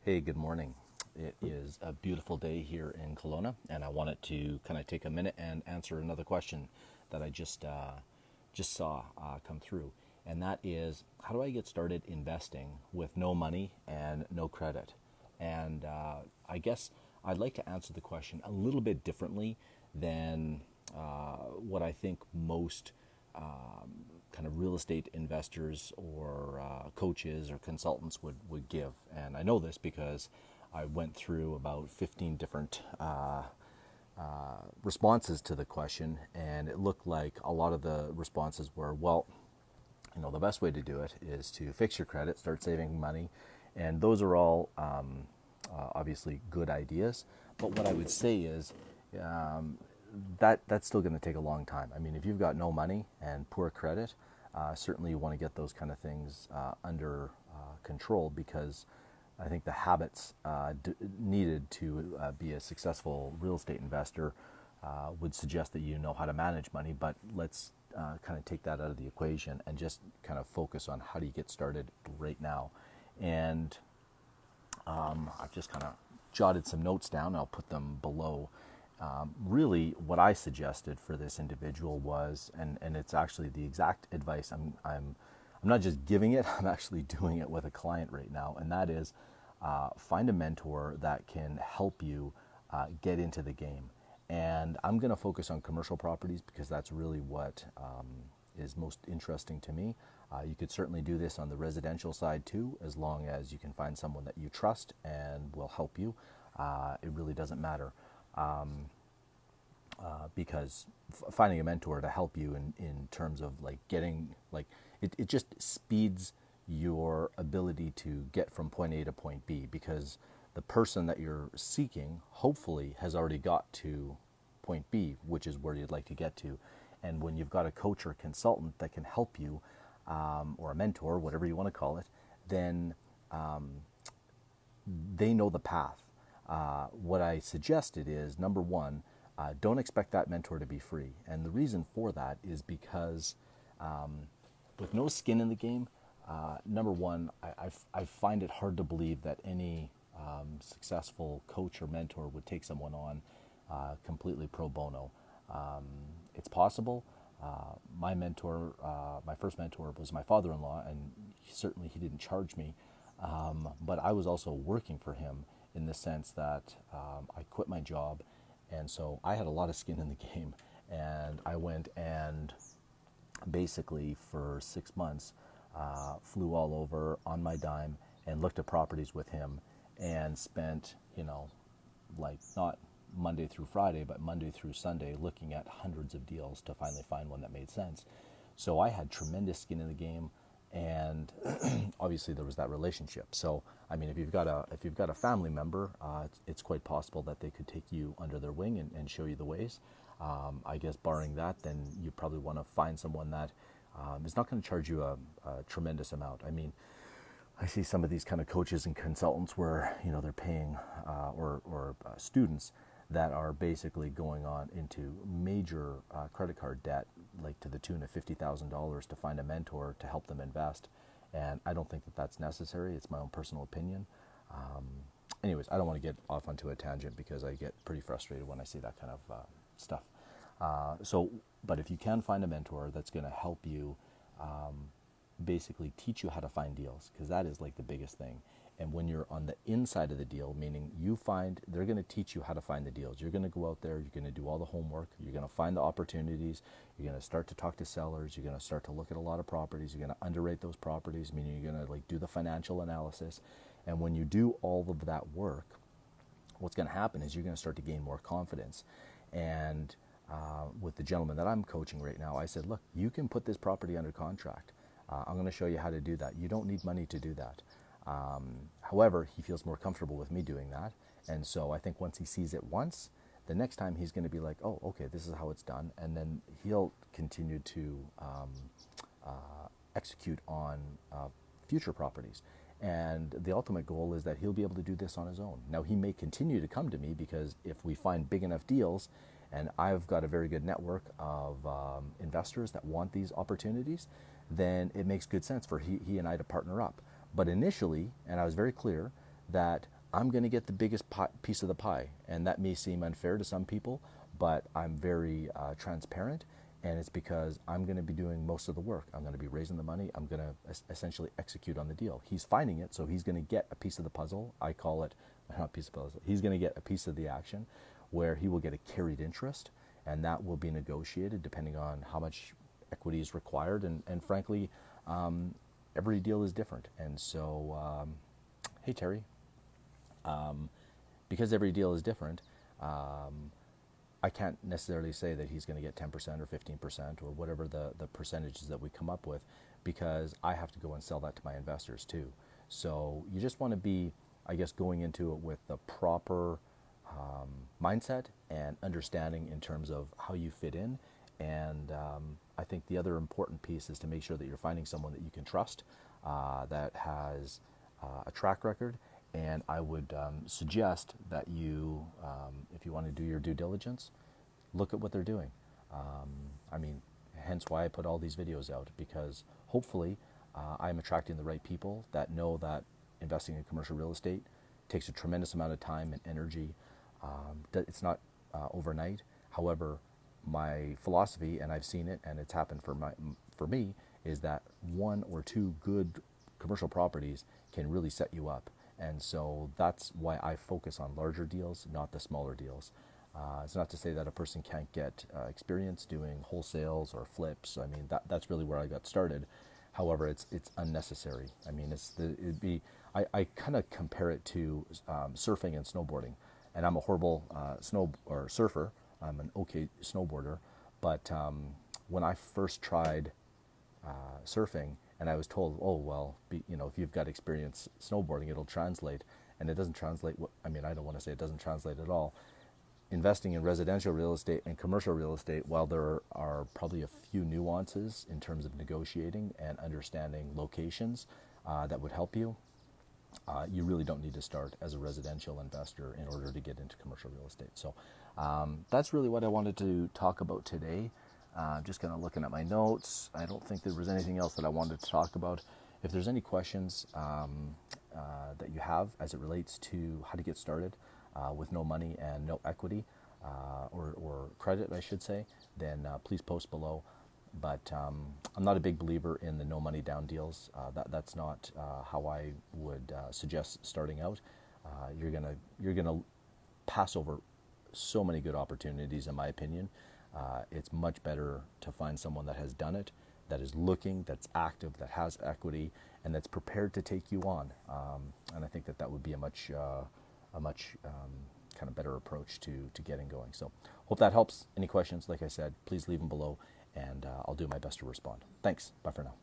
Hey, good morning. It is a beautiful day here in Kelowna, and I wanted to kind of take a minute and answer another question that I just saw come through, and that is, how do I get started investing with no money and no credit? And I guess I'd like to answer the question a little bit differently than what I think most kind of real estate investors or coaches or consultants would give. And I know this because I went through about 15 different responses to the question, and it looked like a lot of the responses were, well, the best way to do it is to fix your credit, start saving money. And those are all obviously good ideas. But what I would say is that's still going to take a long time. I mean, if you've got no money and poor credit, certainly you want to get those kind of things under control, because I think the habits needed to be a successful real estate investor would suggest that you know how to manage money. But let's kind of take that out of the equation and just kind of focus on how do you get started right now. And I've just kind of jotted some notes down. I'll put them below. Really, what I suggested for this individual was, and it's actually the exact advice. I'm not just giving it. I'm actually doing it with a client right now, and that is find a mentor that can help you get into the game. And I'm going to focus on commercial properties because that's really what is most interesting to me. You could certainly do this on the residential side too, as long as you can find someone that you trust and will help you. It really doesn't matter, because finding a mentor to help you in terms of like getting, like, it just speeds your ability to get from point A to point B, because the person that you're seeking hopefully has already got to point B, which is where you'd like to get to. And when you've got a coach or a consultant that can help you, or a mentor, whatever you want to call it, then they know the path. What I suggested is, number one, don't expect that mentor to be free. And the reason for that is because with no skin in the game, number one, I find it hard to believe that any successful coach or mentor would take someone on completely pro bono. It's possible. My mentor, my first mentor, was my father-in-law, and certainly he didn't charge me. But I was also working for him in the sense that I quit my job, and so I had a lot of skin in the game. And I went and basically for 6 months flew all over on my dime and looked at properties with him, and spent, like, not Monday through Friday, but Monday through Sunday, looking at hundreds of deals to finally find one that made sense. So I had tremendous skin in the game, and obviously there was that relationship. So I mean, if you've got a family member, it's quite possible that they could take you under their wing and show you the ways. I guess barring that, then you probably want to find someone that is not going to charge you a tremendous amount. I mean, I see some of these kind of coaches and consultants where they're paying or students that are basically going on into major credit card debt, like to the tune of $50,000, to find a mentor to help them invest. And I don't think that that's necessary. It's my own personal opinion. Anyways, I don't want to get off onto a tangent because I get pretty frustrated when I see that kind of stuff. But if you can find a mentor that's going to help you basically teach you how to find deals, because that is like the biggest thing. And when you're on the inside of the deal, meaning they're going to teach you how to find the deals. You're going to go out there, you're going to do all the homework, you're going to find the opportunities, you're going to start to talk to sellers, you're going to start to look at a lot of properties, you're going to underrate those properties, meaning you're going to like do the financial analysis. And when you do all of that work, what's going to happen is you're going to start to gain more confidence. And with the gentleman that I'm coaching right now, I said, look, you can put this property under contract. I'm going to show you how to do that. You don't need money to do that. However, he feels more comfortable with me doing that. And so I think once he sees it once, the next time he's going to be like, oh, okay, this is how it's done. And then he'll continue to execute on future properties. And the ultimate goal is that he'll be able to do this on his own. Now, he may continue to come to me because if we find big enough deals, and I've got a very good network of investors that want these opportunities, then it makes good sense for he and I to partner up. But initially, and I was very clear that I'm going to get the biggest piece of the pie. And that may seem unfair to some people, but I'm very transparent. And it's because I'm going to be doing most of the work. I'm going to be raising the money. I'm going to essentially execute on the deal. He's finding it, so he's going to get a piece of the puzzle. I call it, not a piece of puzzle, he's going to get a piece of the action where he will get a carried interest, and that will be negotiated depending on how much equity is required. And frankly, every deal is different. And so, hey, Terry, because every deal is different, I can't necessarily say that he's going to get 10% or 15% or whatever the percentages that we come up with, because I have to go and sell that to my investors too. So you just want to be, I guess, going into it with the proper mindset and understanding in terms of how you fit in. And I think the other important piece is to make sure that you're finding someone that you can trust, that has a track record. And I would suggest that you, if you want to do your due diligence, look at what they're doing. I mean, hence why I put all these videos out, because hopefully I'm attracting the right people that know that investing in commercial real estate takes a tremendous amount of time and energy. It's not overnight. However, my philosophy, and I've seen it, and it's happened for me, is that one or two good commercial properties can really set you up. And so that's why I focus on larger deals, not the smaller deals. It's not to say that a person can't get experience doing wholesales or flips. I mean, that's really where I got started. However, it's unnecessary. I mean, I kind of compare it to surfing and snowboarding. And I'm a horrible surfer. I'm an okay snowboarder. But when I first tried surfing, and I was told, oh, well, if you've got experience snowboarding, it'll translate. And it doesn't translate. I mean, I don't want to say it doesn't translate at all. Investing in residential real estate and commercial real estate, while there are probably a few nuances in terms of negotiating and understanding locations that would help you, you really don't need to start as a residential investor in order to get into commercial real estate. So that's really what I wanted to talk about today. Just kind of looking at my notes. I don't think there was anything else that I wanted to talk about. If there's any questions that you have as it relates to how to get started with no money and no equity or credit, I should say, then please post below. But I'm not a big believer in the no money down deals. That's not how I would suggest starting out. You're gonna pass over so many good opportunities, in my opinion. It's much better to find someone that has done it, that is looking, that's active, that has equity, and that's prepared to take you on. And I think that would be a much kind of better approach to getting going. So hope that helps. Any questions, like I said, please leave them below, and I'll do my best to respond. Thanks. Bye for now.